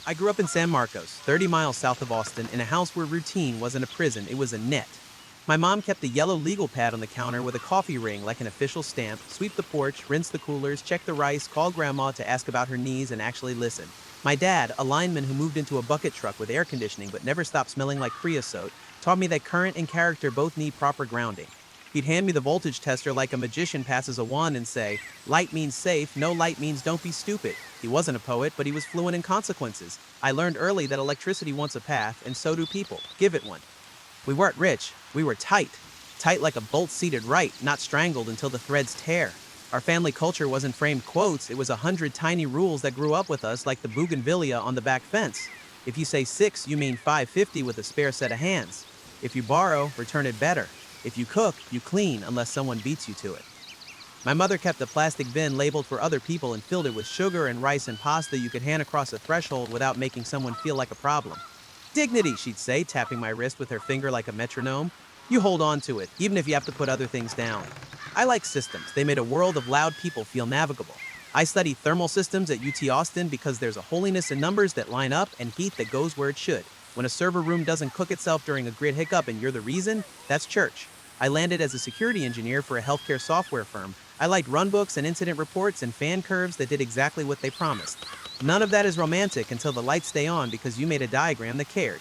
I grew up in San Marcos, 30 miles south of Austin, in a house where routine wasn't a prison, it was a net. My mom kept the yellow legal pad on the counter with a coffee ring like an official stamp, sweep the porch, rinse the coolers, check the rice, call grandma to ask about her knees, and actually listen. My dad, a lineman who moved into a bucket truck with air conditioning but never stopped smelling like creosote, taught me that current and character both need proper grounding. He'd hand me the voltage tester like a magician passes a wand and say, light means safe, no light means don't be stupid. He wasn't a poet, but he was fluent in consequences. I learned early that electricity wants a path, and so do people. Give it one. We weren't rich, we were tight. Tight like a bolt seated right, not strangled until the threads tear. Our family culture wasn't framed quotes, it was 100 tiny rules that grew up with us like the bougainvillea on the back fence. If you say 6, you mean 550 with a spare set of hands. If you borrow, return it better. If you cook, you clean unless someone beats you to it. My mother kept a plastic bin labeled for other people and filled it with sugar and rice and pasta you could hand across a threshold without making someone feel like a problem. Dignity, she'd say, tapping my wrist with her finger like a metronome. You hold on to it, even if you have to put other things down. I like systems. They made a world of loud people feel navigable. I study thermal systems at UT Austin because there's a holiness in numbers that line up and heat that goes where it should. When a server room doesn't cook itself during a grid hiccup and you're the reason, that's church. I landed as a security engineer for a healthcare software firm. I liked runbooks and incident reports and fan curves that did exactly what they promised. None of that is romantic until the lights stay on because you made a diagram that cared.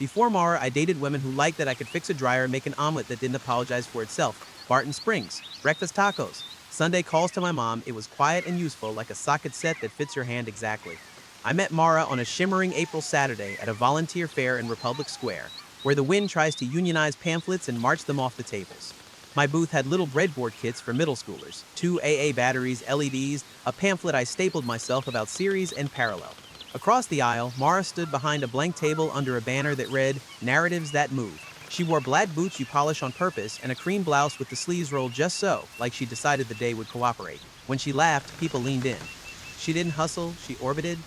Before Mara, I dated women who liked that I could fix a dryer and make an omelet that didn't apologize for itself. Barton Springs, breakfast tacos. Sunday calls to my mom, it was quiet and useful like a socket set that fits your hand exactly. I met Mara on a shimmering April Saturday at a volunteer fair in Republic Square, where the wind tries to unionize pamphlets and march them off the tables. My booth had little breadboard kits for middle schoolers, 2 AA batteries, LEDs, a pamphlet I stapled myself about series and parallel. Across the aisle, Mara stood behind a blank table under a banner that read, Narratives That Move. She wore black boots you polish on purpose and a cream blouse with the sleeves rolled just so, like she decided the day would cooperate. When she laughed, people leaned in. She didn't hustle, she orbited.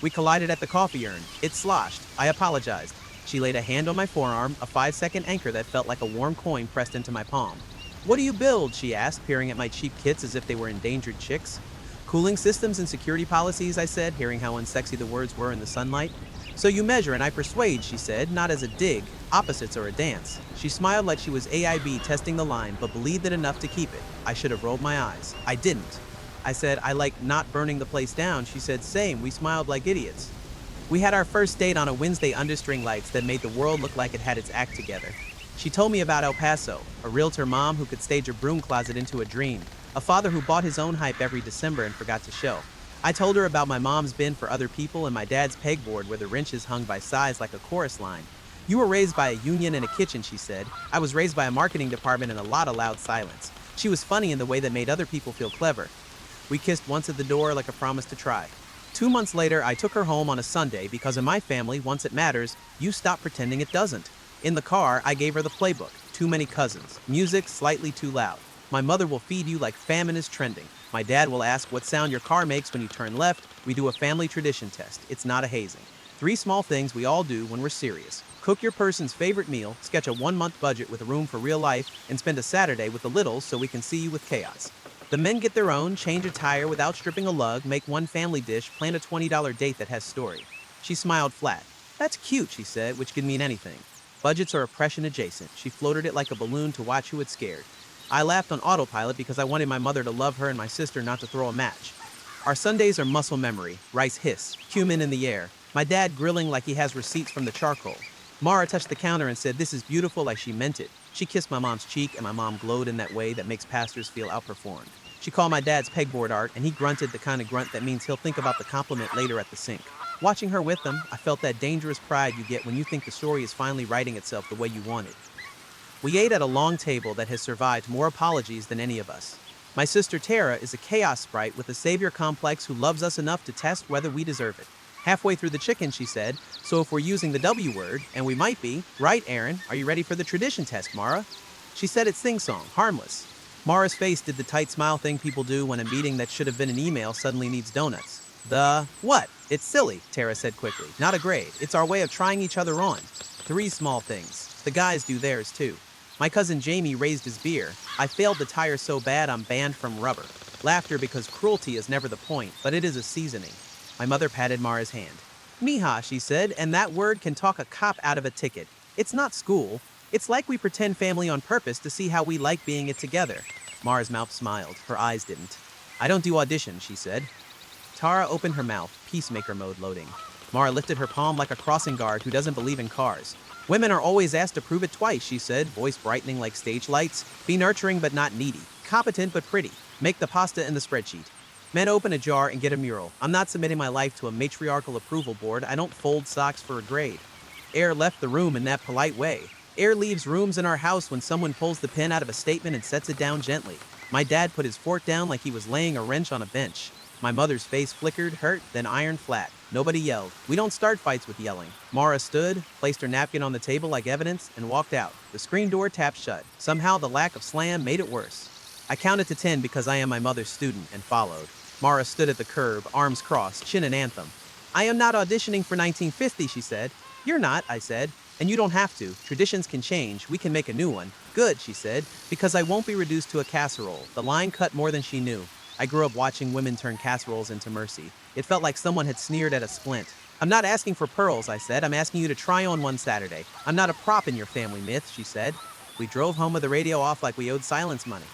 We collided at the coffee urn. It sloshed. I apologized. She laid a hand on my forearm, a 5-second anchor that felt like a warm coin pressed into my palm. What do you build? She asked, peering at my cheap kits as if they were endangered chicks. Cooling systems and security policies, I said, hearing how unsexy the words were in the sunlight. So you measure and I persuade, she said, not as a dig. Opposites are a dance. She smiled like she was AIB testing the line, but believed it enough to keep it. I should have rolled my eyes. I didn't. I said, I like not burning the place down. She said, same. We smiled like idiots. We had our first date on a Wednesday under string lights that made the world look like it had its act together. She told me about El Paso, a realtor mom who could stage a broom closet into a dream, a father who bought his own hype every December and forgot to show. I told her about my mom's bin for other people and my dad's pegboard where the wrenches hung by size like a chorus line. You were raised by a union and a kitchen, she said. I was raised by a marketing department and a lot of loud silence. She was funny in the way that made other people feel clever. We kissed once at the door like a promise to try. 2 months later, I took her home on a Sunday because in my family, once it matters, you stop pretending it doesn't. In the car, I gave her the playbook, Too Many Cousins, music slightly too loud. My mother will feed you like famine is trending. My dad will ask what sound your car makes when you turn left. We do a family tradition test. It's not a hazing. 3 small things we all do when we're serious. Cook your person's favorite meal, sketch a 1-month budget with room for real life, and spend a Saturday with the littles so we can see you with chaos. The men get their own, change a tire without stripping a lug, make one family dish, plan a $20 date that has story. She smiled flat. That's cute, she said, which could mean anything. Budgets are oppression adjacent. She floated it like a balloon to watch who it scared. I laughed on autopilot because I wanted my mother to love her and my sister not to throw a match. Our Sundays are muscle memory, rice hiss, cumin in the air, my dad grilling like he has receipts from the charcoal. Mara touched the counter and said, this is beautiful, like she meant it. She kissed my mom's cheek and my mom glowed in that way that makes pastors feel outperformed. She called my dad's pegboard art and he grunted the kind of grunt that means he'll think about the compliment later at the sink. Watching her with them, I felt that dangerous pride you get when you think the story is finally writing itself the way you want it. We ate at a long table that has survived more apologies than any of us. My sister Tara is a chaos sprite with a savior complex who loves us enough to test whether we deserve it. Halfway through the chicken, she said, so if we're using the W word, and we might be, right, Aaron, are you ready for the tradition test, Mara? She said it sing-song, harmless. Mara's face did the tight smile thing people do when a meeting that should have been an email suddenly needs donuts. What? It's silly, Tara said quickly. Not a grade. It's our way of trying each other on. 3 small things. The guys do theirs too. My cousin Jamie raised his beer. I failed the tire so bad I'm banned from rubber. Laughter because cruelty is never the point, but it is a seasoning. My mother patted Mara's hand. Mija, she said, and that word can talk a cop out of a ticket. It's not school. It's like we pretend family on purpose to see how we like being it together. Mara's mouth smiled. Her eyes didn't. I don't do auditions, she said. Tara opened her mouth, peacemaker mode loading. Mara lifted her palm like a crossing guard who doesn't believe in cars. Women are always asked to prove it twice, she said, voice brightening like stage lights. Be nurturing but not needy. Competent but pretty. Make the pasta in the spreadsheet. Men open a jar and get a mural. I'm not submitting my life to a matriarchal approval board. I don't fold socks for a grade. Air left the room in that polite way. Air leaves rooms in our house when someone pulls the pin out of a statement and sets it down gently. My dad put his fork down like he was laying a wrench on a bench. My mother's face flickered, hurt, then ironed flat. Nobody yelled. We don't start fights with yelling. Mara stood, placed her napkin on the table like evidence, and walked out. The screen door tapped shut. Somehow the lack of slam made it worse. I counted to 10 because I am my mother's student and followed. Mara stood at the curb, arms crossed, chin an anthem. I am not auditioning for 1950, she said. You're not, I said. And you don't have to. Traditions can change. We can make a new one. Good, she said, because I won't be reduced to a casserole. The line cut more than she knew. I grew up watching women turn casseroles into mercy. It felt like someone had sneered at a splint. I'm not asking for pearls, I said. I'm asking you to try on one Saturday. I'm not a prop in your family myth, she said. We drove home with the radio off like we owed silence money.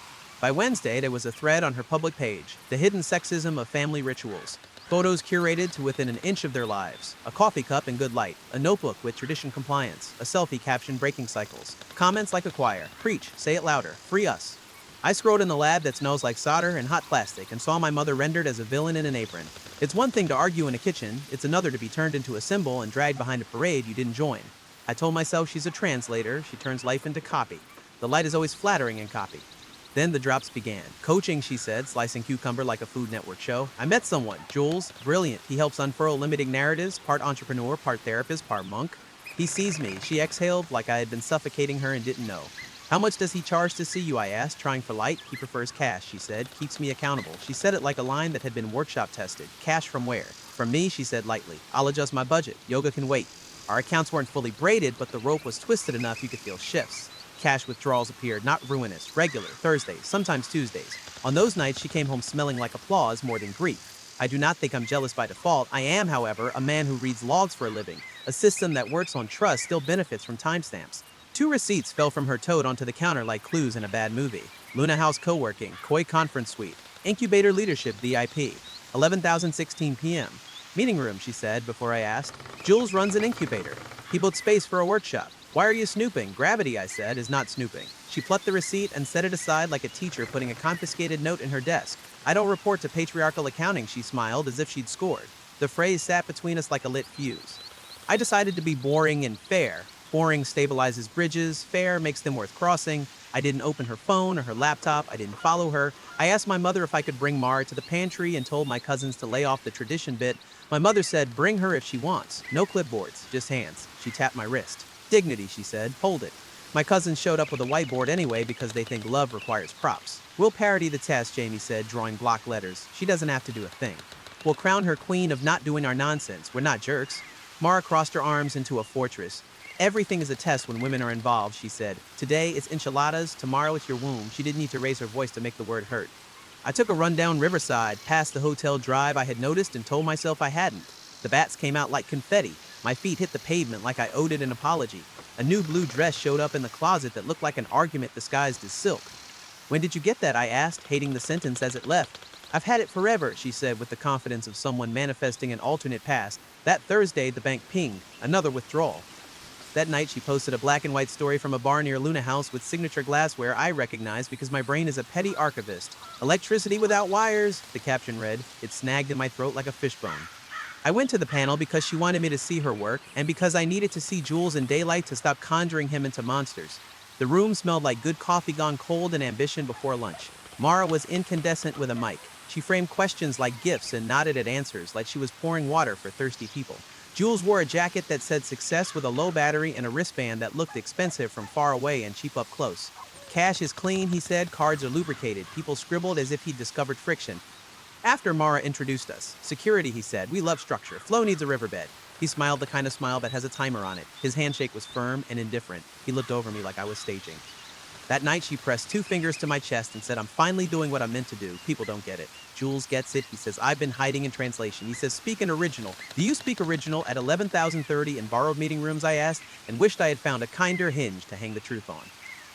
By Wednesday, there was a thread on her public page, the hidden sexism of family rituals. Photos curated to within an inch of their lives. A coffee cup in good light. A notebook with tradition compliance. A selfie caption breaking cycles. Comments like a choir. Preach, say it louder. Free us. I scrolled in the lab that smells like solder and hot plastic and saw my mother rendered as a villain in an apron. It's one thing to argue in a kitchen, it's another to be turned into a symbol and dragged behind a parade you didn't join. I told myself she's a translator, she turns life into copy. The light is always flattering in copy. Then the drops began. Coaching, she said, slicing cucumber like a Food Network show. I met someone, Jules, brilliant. He helps unfurl limiting narratives, part entrepreneur, part therapist, part monk. He sees me. She exhaled like I had been suffocating her and didn't know. How much does he charge to see you, I asked, trying for light. He prefers cash, she said. Keeps me accountable. She said it like a line that had been workshop tested. Cash from where? From me, she said lightly. I'll adjust my budget. Yoga can wait. Our accounts weren't fully braided, but the rope was twisted enough you could feel shifts. Cash withdrawals appeared, not ruinous, regular, Thursdays, sometimes Tuesdays. On those nights, she came home smelling like applause more than grief. I do not think I'm jealous by default. I am, however, a man who reads logs for a living. A system that works on trust still benefits from timestamps. 2 receipts fell from her tote onto the counter like clues in a bad movie. Luna House Co-working, Koi Conference Suite, Incubator Leadership VIP, 11,016 p.m. Meeting room, she said before I asked. Jules runs an incubator. He booked space for a workshop. Why are you snooping? Gravity, I said, is not snooping. She plucked the receipt and set it aside like a teacher putting a confiscated note in her desk. I don't report to patriarchal accounting, she smiled as if she'd scored. The phrase sat between us like a lit fuse. I decided to be boring and fair. Boring stabilizes bridges, fair makes them worth crossing. I didn't open her phone or her laptop, I didn't follow her. I asked my mother if I could bring Mara to the pantry and told my cousins to lay off the tradition bit. My mother said, bring her if she wants. No clipboards, just hands. She tapped my wrist. Dignity, she said, hold it. My cousins showed up with a whiteboard anyway because they think love requires props. We'll parody the test, Jamie said, drawing block letters. She doesn't have to do a thing. We'll crown her queen of not doing our nonsense. We're not jerks. Mara crossed her arms into a fortress. Everything is a test when women are involved, she said. Today it's enchiladas, tomorrow it's your womb. She didn't need to raise her voice to make the word hurt. I took a run down Riverside, past the hotel drive I had noticed and told myself I hadn't. The bats came out like confetti. My feet hit the pavement like I owed it an apology. A new blue dress showed up in the closet that looked like an argument disguised as silk. When did you get that? I asked, hating the sentence as it left. I've had it forever, she said with the confidence of someone manifesting an alternate past. That Thursday, the bank pinged. Another withdrawal. That night, she posted a black and white story from a bar near Luna House with signature glassware I recognized because my brain is a petty archivist. Electricity without wires, the caption read. It snagged in my throat like a fishbone. I went to the panel because she wanted me to see her work and because I needed to see Jules in daylight to stop conjuring him into monsters. The room smelled like good coffee gone cold and ambition before lunch. Mara was incandescent with a mic. She framed questions like gifts and nodded at answers like she was pouring water for thirsty people. Jules wore a jacket that said success with a low battery and a wristband that looked expensive from far away and cheap up close. Cash is clean, he said. Cards are lubricated. People scribbled as if he'd discovered friction. After Mara introduced us, security, he said. We love structure. Flo needs a riverbed. He smiled the kind of smile that has a timer on it. His handshake was firm and indifferent. He looked over me like I was staging. That night, she pressed 2 fingers to my chest and said, I'm finally doing what I'm meant to do. People don't get it. Jules gets it. He says, I've been hiding in translation. He says, speak in original. Do you speak original at 11,030 in borrowed meeting rooms, I asked, and wished I had found a kinder hinge to hang the truth on.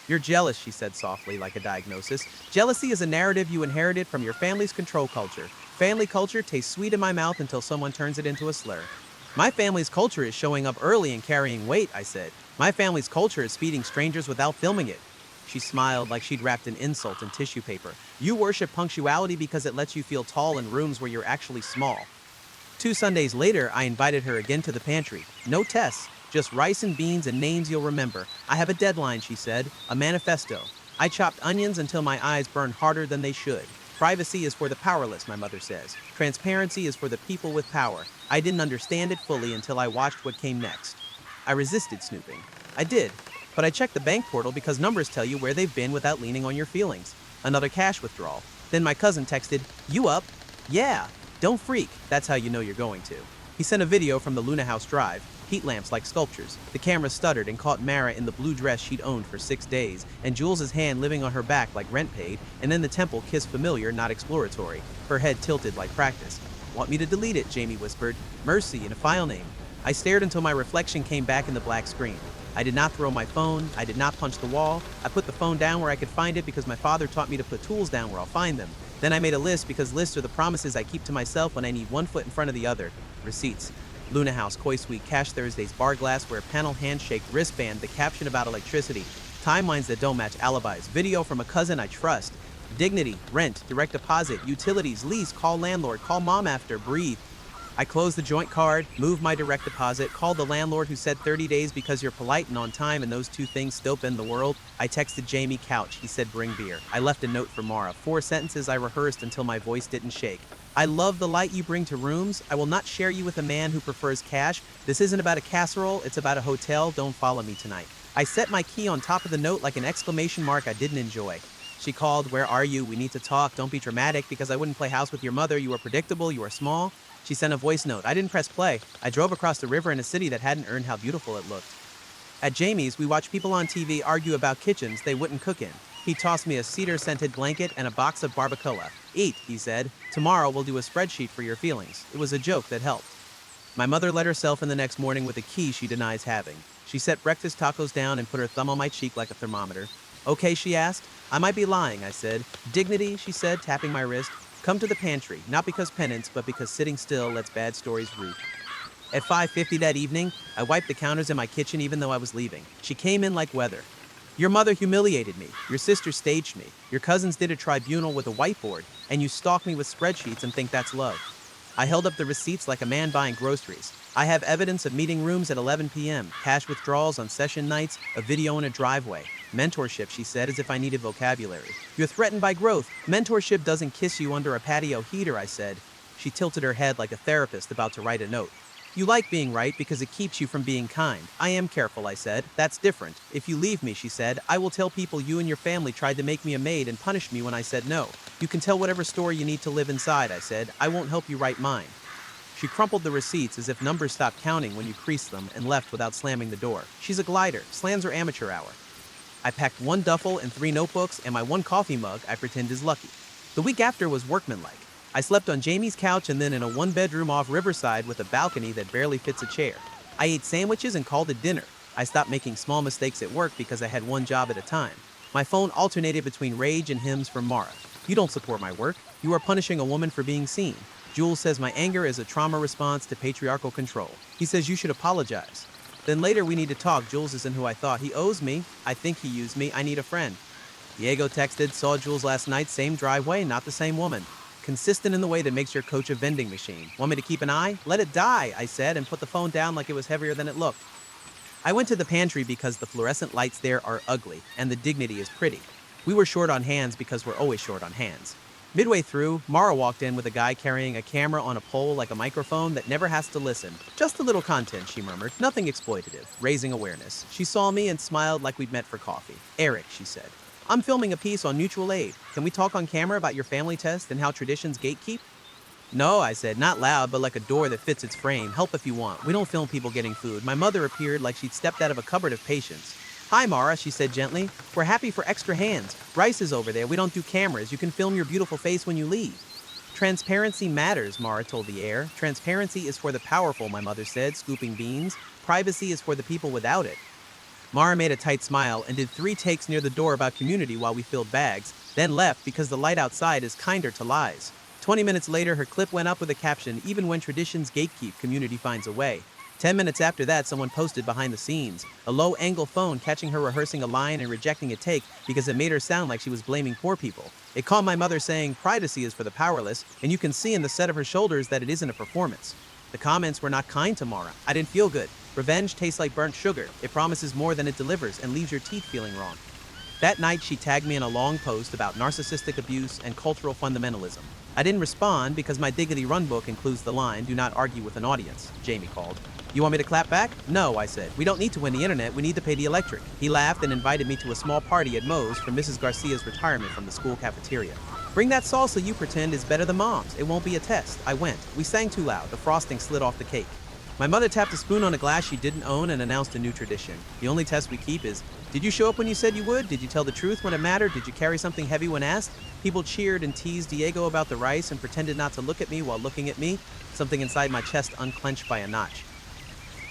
You're jealous, she said softly, like a diagnosis. Jealousy is a narrative you inherited from your family's control culture. Family culture tastes sweet in my mouth until someone turns it into a slur. My family's culture is showing up early and carrying weight, I said. My family's culture is feeding strangers without filming it. She smiled like she'd wrapped an insult in tissue paper. You worship punctuality because it lets you feel tall in rooms where you're actually small. 2 Sundays later, I invited her again to the pantry. No tests, just rice and beans and names you'll remember. I have a deadline, she said, a manifesto. I chopped onions until my eyes burned harder than they should. Privacy is for the powerless, my mother says. Transparency is for the people with power. I didn't understand it fully until I watched what came next. I resisted snooping. I did, but I checked the bank portal because numbers tell you where they've been without leaning on your feelings. Another cash withdrawal. Then my cousin texted, you up? Yeah. Don't freak. That's how you know you're going to. He sent a video from the Luna House Drive. Heat lamps like sculptures. The camera stuttered and caught Mara in the blue dress she'd owned for 6 days, and Jules' hand living on her back like rent paid, and then the temple kissed familiar, not exploratory. Her head tilted like practice. Want me to delete it, Jamie whispered. Mercy in a file name. I stared until my reflection came back in the black screen. I did not throw my phone. I did not punch the wall. I put the phone down where I could find it because my father taught me to put tools down where I'll find them. Then I made a list because lists are the promises I keep to myself when I need one foot in front of the other. Receipts. Luna House, Koi Suite, Cash Thursdays, Bar Glassware, Panel Handshake, Wristband, the caption about electricity, timelines that don't match alibis, video from a cousin I trust, dignity, rent, direct deposit, utilities, lease, call landlord, call mom after, breathe. I closed the joint card, moved my direct deposit, called the landlord who said 30 days because you're polite and on time and those 2 things still bend the world. I texted Jamie Couch. He said bring beer. I left a note for Mara. 4 sentences I rehearsed until my voice didn't shake. I love the light you bring to rooms. I will not share you with a man who prefers cash. This isn't about a casserole. It's about a hotel. Don't follow me tonight. I set my key on top of the note like an exclamation mark I didn't enjoy. She called, where are you? We need to talk. Don't be dramatic because I wouldn't play house with your mother. You are predictable. You are small. She sent a voice note. I didn't press play. I drove across the river in a city that hadn't earned how beautiful it looked. At Jamie's, we watched people on TV argue about kitchens they wouldn't cook in. He tossed me a cedar-scented blanket and a box of barbacoa. Eat, he said. Tomorrow we'll do a spreadsheet for your feelings. It was a joke that helped. My mother let herself in the next morning with a key she denies having. She set breakfast tacos down and put her thumb on my cheek like a thermometer. Okay, she asked. I might be lying, I said. Dignity, she said, tapping my wrist. Come to the pantry, not because penance, but because sitting still lets bad stories root. At 5:50 that evening, I wiped the counters in my kitchen even though I was leaving. She came in like weather. Your mother humiliated me. Your sister staged me. Your cousins did a tribunal with a whiteboard, and you stalk me with spreadsheets and think that's love. I held up the receipts like a man buying groceries. I have evidence of meeting rooms at 11 p.m., cash withdrawals on session nights, a video in a driveway. Mentorship, she said, as if I needed vocabulary. You're threatened by growth. Mentorship doesn't kiss you under a patio heater, I said. She tilted her head like a therapist about to write a note. You like being right because it keeps you from being kind. I am careful, I said. That's different. If you leave me, she said, I will tell people you and your family tried to make me a maid and punished me when I said no. You can tell whatever story you need to live inside, I said. I won't help you write mine. She crumpled the receipts as if numbers stopped counting when you creased them and left without slamming the door. She's a glider. Slams are amateur hour. I packed 1 duffel and 3 notebooks and my 1 coffee mug I pretend is lucky. The week after was workmanlike. I slept on Jamie's couch and then in a 1-bedroom off Riverside with a balcony that barely fits a chair. I ate sandwiches and called it dinner. I stopped making small mistakes at work because I had 1 job at a time. My phone alternated between rage and hymns from Mara. You don't support my work. You are punishing a woman for being seen. Jules says my anger is a trauma response to patriarchal control. He says you should apologize. Then later we need to talk. Jules isn't who I thought. He owes me. I think he used me. I need a friend. Diego texted, saw Jules last night, same driveway, not the same woman. Consistent in the way that makes your coach a vending machine. Want me to keep an eye? Let it die, I said, and put the phone down like it was heavier than it looked. I went to the pantry because the fluorescent lights there are ugly, and the dignity is pretty. We were short on hands because we're always short on hands. Midway through, Mara walked in with a guy carrying a camera on a pole like a microphone that never has to listen. Just a little content, she murmured. Nothing exploitative. Raising awareness. She saw me and smiled like we'd met for coffee. Eric, she said. I'm filming a piece on mutual aid. Can we talk on camera about your family test and how traditions gatekeep? No, I said, not loud, but like a door that fits its frame. Help if you want. We don't film people getting food. My mother appeared like she'd stepped out of a cupboard of patience. Hi, Mara, she said gently. We're happy for extra hands. Rice is over there. We don't do cameras. You can film your beautiful face when you leave. Transparency matters, Mara told the air. Transparency is for the powerful, my mother said, scooping beans. Privacy is for the people without it. Mara made a tight smile and did 3 takes near the door about community while we filled bags, then left because the light outside is kinder to lies. 20 minutes later, her clip went up with a caption, even when traditions gatekeep, community finds a way. 10 minutes after that, someone posted behind the scenes, a low-angle phone catching her rehearsing a line and rejecting a take because it made her sound like she was blaming poor people. It called my mother saying, privacy is for the powerless, and you can see in the set of her shoulders that it isn't a performance. The comments were not kind to Mara. I didn't feel good. Revenge tastes like burnt sugar. It promises more than it delivers and leaves your teeth feeling wrong. That night, she tagged me in a long post about narcissistic abuse and cultural fundamentalism. I didn't respond because my Diggity Run book includes the line, do not argue with an audience, Jamie called. You want me to clap back? No, I said. We don't need to win the internet, we need to pay the electric. He laughed and invited me to a small party at Moe's for Mrs. Garcia's retirement from the school cafeteria. Bring that salsa you pretend is better than mom's. It won't be a test. I went. We sang too loud. The frosting slid off the cake. My mother tapped a spoon on a glass she didn't own and announced a new tradition. The only test we keep is, did you show up when you said you would? Did you tell the truth when it mattered? Did you carry something heavy when asked? People cheered and teased Diego about the rice and pretended not to look at me while looking at me. Something inside my chest unclenched by a notch.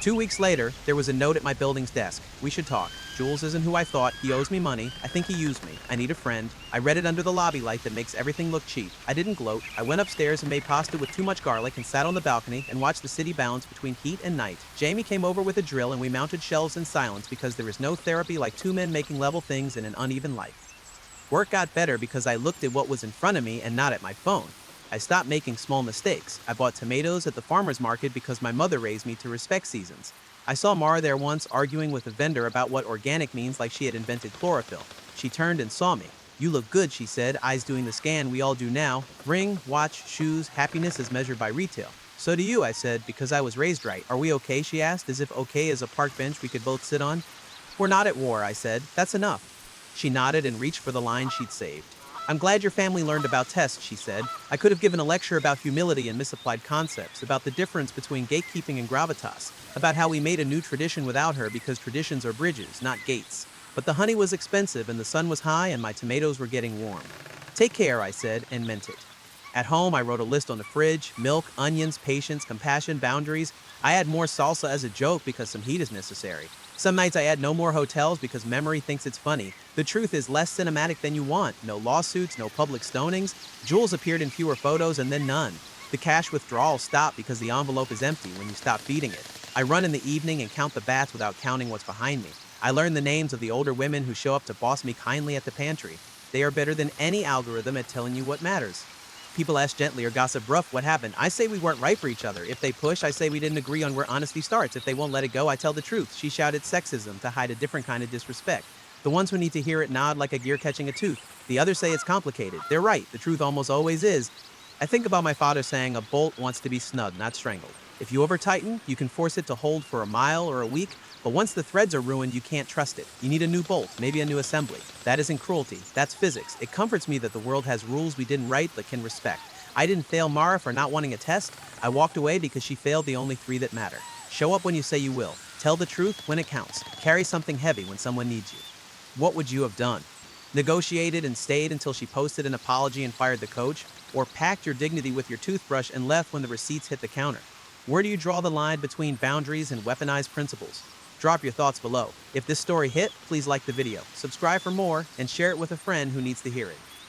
2 weeks later, there was a note at my building's desk. We should talk. Jules isn't who I thought. He owes me money. I think he used me. I need a friend. I read it under the lobby light that makes everything look cheap. I didn't gloat. I went upstairs and made pasta with too much garlic and sat on the balcony and watched the city balance between heat and night. Jamie came over with a drill and we mounted shelves in silence because there is no therapy like 2 men making level things in an uneven life. Work got better because I looked at what was in front of me and not at my phone. I stopped making small mistakes. I bought tomatoes at the farmer's market because my mother raised me to respect seasons. I saw Mara there once arguing with a vendor about what organic means like she had invented chlorophyll. She turned and saw me. You look good, she said, eyes doing the scan we all do now. Ring, watch, shoes, happiness is measured by retail. So do you, I said, because I was raised right. Are we okay, she asked, as if okay is a park bench we could both sit on. We're not at war, I said. That's enough. She nodded and reached for the line she'd saved. I'm glad your family learned about tests, she said. I could have given a lecture about humility and misapplied concepts, about the difference between gatekeeping and gravitas, about how we made a new tradition without her because traditions are bridges, not gates. But the honey was expensive and the sun was high and my tomatoes were getting warm. Take care, I said, and meant it. At home, I wrote a list on the fridge: milk, onions, patience, compassion, boundaries. I add more salsa as a joke because some heat is necessary. Some nights I add no more hotels because memory thinks it's funny. The truth is less cinematic than you want. No lawsuits, no public stonings. Jules appeared in fewer photos and then none. The cash withdrawals stop because the envelope is empty when you stop feeding it. I run in the evening and count the bats without counting what's behind me. I learn the names of the older women who show up to boss me kindly at the pantry. They are better than any algorithm at telling you what matters. People ask gently or gossip rough, what happened? I say we weren't right for each other. If they push, I say we didn't agree on where honesty starts. If they won't let it go, I tell the truth. She shouted sexism to hide a different kind of disrespect. The ones who need to hear it nod like a gear catching a tooth. The others say it's complicated. They're right. The truth almost always is. I think about my father saying a bolt wants to be snug, not strangled. If you over-tighten, you can force it to hold for a mile or a week, but once the threads are ruined, you can't trust it. You need a new bolt, maybe a new assembly. That isn't cruelty. That's physics. It comforts me that the world has rules we didn't write but can respect. I didn't fail Mara for not wanting a test. I walked away because she failed the only 3 that matter. Show up when you say you will. Tell the truth when it counts. Carry something heavy when someone needs you. What would you have done? Negotiated and stayed until she posted an apology and fired the coach? Or packed your dignity with your toothbrush and left when the receipts hit the counter? Where do you draw the line between boundaries and weaponized principles? Drop your thoughts below. If this story hit, please like the video, subscribe for more, and share it with a friend who needs to hear it.